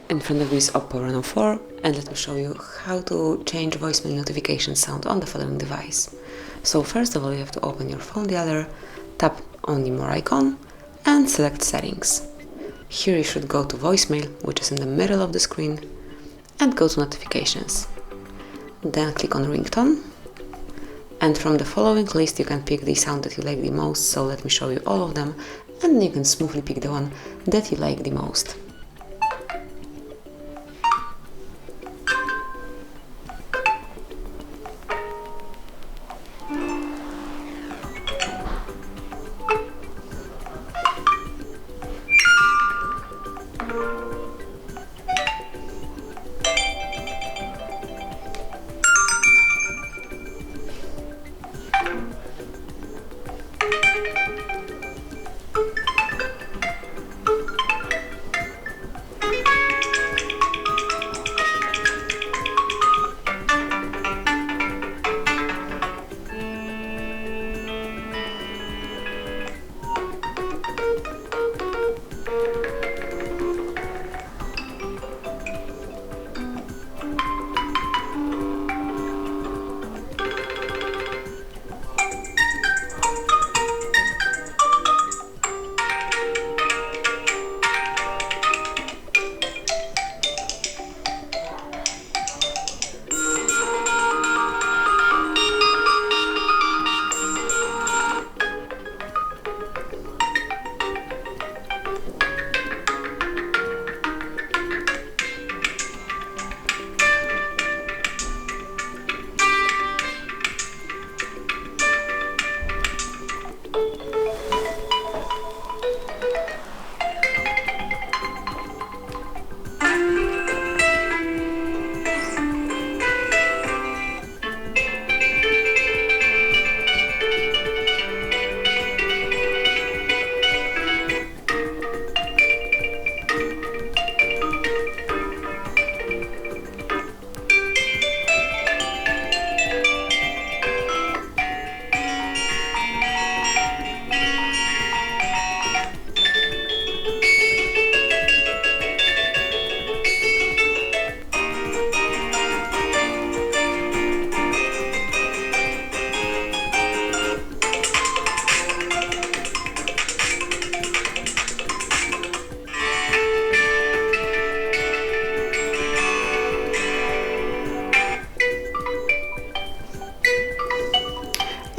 In front of me is OPPO Reno 4, and let me show you how to change voicemail notification sound on the following device. So first of all, you have to open your phone dialer, tap on the more icon and select settings. Here you should go to voicemail, which is in the middle of the screen, and go to notifications. Then click on ringtone, and from the following list you can pick the sound that you like the most. So let me show you all of them, and then you can smoothly pick the one that you like the most.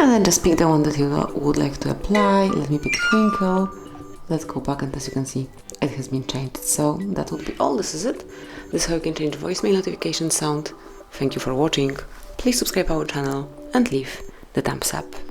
And then just pick the one that you would like to apply. Let me pick Twinkle. Let's go back, and as you can see, it has been changed. So that would be all. This is it. This is how you can change voicemail notification sound. Thank you for watching. Please subscribe our channel and leave the thumbs up.